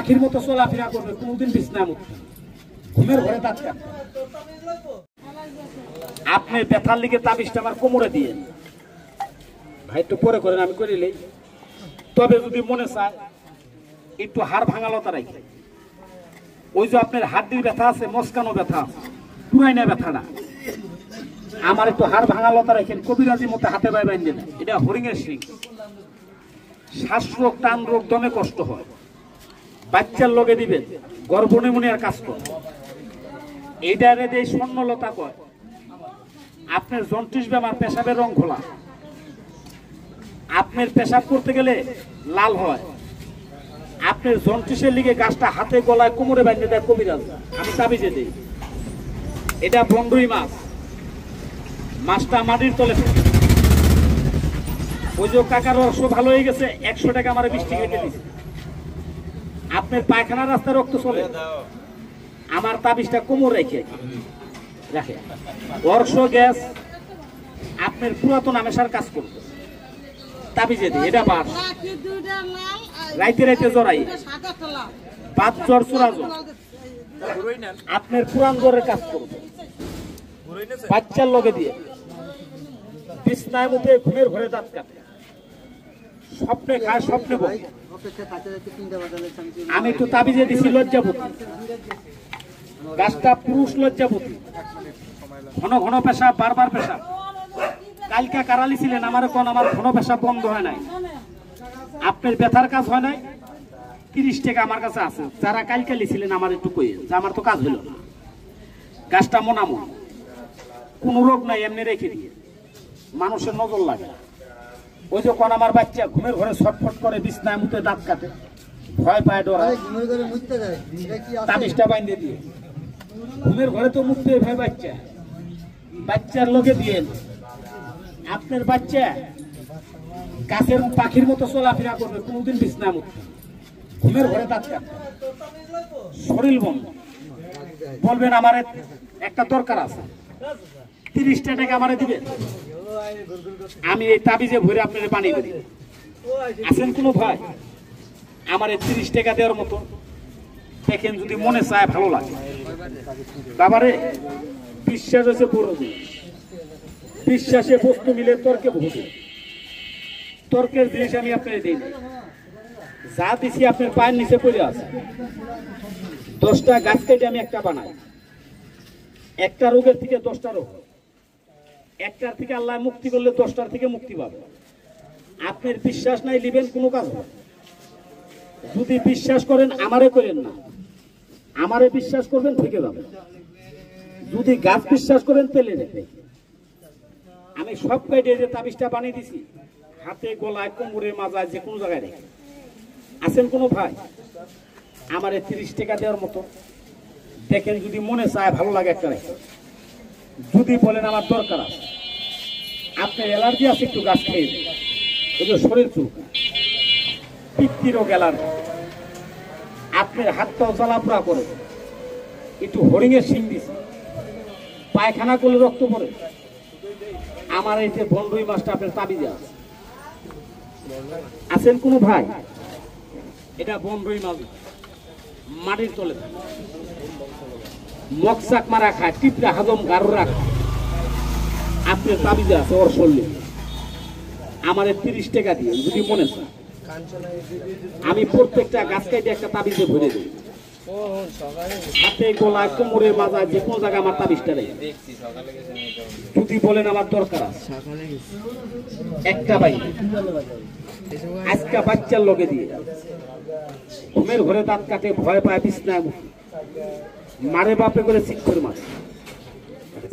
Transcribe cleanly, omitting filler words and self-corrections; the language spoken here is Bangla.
পাখির মতো চলাফেরা করবে, কোনদিন বিছনায় মুতবে, ঘুমের ঘরে দাঁত কাটবে। আপনি ব্যথার লিগে তাবিজটা আমার কোমরে দিয়ে ভাই একটু পরে করেন, আমি করিলেই। তবে যদি মনে চায় একটু হাড় ভাঙালতা রাখে, ওই যে আপনার হাড্ডির ব্যথা আছে, মস্কানো ব্যথা আছে, পুরাইনা ব্যথা না, আমার একটু হাড় ভাঙালতা রাখেন, কবিরাজির মতো হাতে পায়ে বাইন্ধে না। এটা হরিণের শিং। শ্বাসরোগ, টান রোগ, দমে কষ্ট হয়, বাচ্চার লগে দিবেন, গর্ভনিমুনিয়ার কাজ করে। এইটারে দিয়ে স্বর্ণলতা কয়। আপনার জন্ডিস বেমার, পেশাবের রং খোলা, আপনার পেশাব করতে গেলে লাল হয়, আপনার জন্ডিসের লিগে গাছটা হাতে গলায় কোমরে বাঁধতে দেয় কবিরাজ, আমি তাবিজে দিই। এটা বন্ডুই মাছ, মাছটা মাটির তলে। ওই যে কাকার রস ভালো হয়ে গেছে, 100 টাকা আমার 20 টাকা দিয়েছে। আপনার পায়খানা রাস্তায় রক্ত চলে, আমার তাবিজটা কোমর রেখে রাখে। অর্শ গ্যাস আপনার পুরাতন আমেশার কাজ করবে, তাবিজে দিই। এটা বাস রাইতে রাইতে জড়াই, বাদ জ্বর, চোরা জ্বর, আপনার পুরান জ্বরের কাজ করবে। বাচ্চার লগে দিয়ে বিছনায় মুতে, ঘুমের ঘরে দাঁত কাটে, স্বপ্নে খায়, স্বপ্নে বলে। আমি একটু তাবিজে দিছি লজ্জাপতি, গাছটা পুরুষ লজ্জাপতি, ঘন ঘন পেশাব, বারবার পেশাব। কালকে কারালি ছিলেন, আমার কোন আমার ঘন পেশাব বন্ধ হয় নাই, আপনার ব্যথার কাজ হয় নাই, 30 টাকা আমার কাছে আছে। যারা কালকে লিছিলেন আমার একটু কই, যে আমার তো কাজ হইল না। গাছটা মনামন, কোন রোগ নাই, এমনি রেখে দিয়ে মানুষের নজর লাগে। ওই যে কোন আমার বাচ্চা ঘুমের ঘরে ছটফট করে, বিছনায় মুতে দাঁত কাটে, ভয় পায়, ডরায়, তাবিজটা বাইন্ধে দিয়ে ঘুমের ঘরে তো মুততে ভয়। বাচ্চার লোকে দিয়ে আপনার বাচ্চা গাছের পাখির মতো চলাফেরা করবে, কোনদিন বিছনায় মুতবে, ঘুমের ঘরে দাঁত কাটবে, শরীর বন্ধ। বলবেন আমার একটা দরকার আছে, 30 টাকা আমারে দিবেন, আমি এই তাবিজে ভরে আপনার পানি করি। আছেন কোনো ভাই আমার 30 টাকা দেওয়ার মতো? দেখেন, যদি মনে চায়, ভালো লাগে। বাবারে, বিশ্বাস হচ্ছে বড় জিনিস। বিশ্বাসে বস্তু মিলে তর্কে ভুগে, তর্কের জিনিস আমি আপনার দিই যা দিছি, আপনার পায়ের নিচে পড়ে আছে। 10টা গাছ কেটে আমি একটা বানাই, একটা রোগের থেকে 10টা রোগ, একটার থেকে আল্লাহ মুক্তি করলে 10টার থেকে মুক্তি পাবে। আপনার বিশ্বাস নাই, লিবেন, কোনো কাজ হবে। যদি বিশ্বাস করেন, আমারে করেন না, আমারে বিশ্বাস করবেন, থেকে যাবে। যদি গাছ বিশ্বাস করেন, তেলে রেখে আমি সব কেটে যে তাবিজটা বানিয়ে দিছি, হাতে, গলায়, কোমরে, মাজায়, যে কোনো জায়গায় রেখে। আছেন কোনো ভাই আমার 30 টাকা দেওয়ার মতো? দেখেন, যদি মনে চায়, ভালো লাগে, একটা রেখে। যদি বলেন আমার দরকার আছে, আপনার অ্যালার্জি আছে, একটু গাছ খেয়ে দেন, ওই যে শরীর চুলকা, পিত্তিরোগ, অ্যালার্জি, আপনার হাতটাও জ্বালাপোড়া করে, একটু হরিণের শিং দিছে, পায়খানা করলে রক্ত পড়ে, আমার এই যে বন্ডুই মাছটা আপনার তাবিজে আছে। আছেন কোনো ভাই? এটা বন্ডুই মাছ, মাটির তলে মকসাক মারা খায়, টিপরা হাজম, গাড়ো রাখা, আপনার তাবিজে আছে। ওর শরীর আমার 30 টাকা দিয়ে, যদি মনে চায়, আমি প্রত্যেকটা গাছ কাটে একটা তাবিজে ভরে দিই, হাতে, গলায়, কোমরে, মাজায়, যে কোনো জায়গায় আমার তাবিজটা নেই। যদি বলেন আমার দরকার আছে, একটা ভাই আজকা বাচ্চার লগে দিয়ে ঘুমের ঘরে দাঁত কাটে, ভয় পায়, বিছনায় মারে বাপে করে শিক্ষর মারে,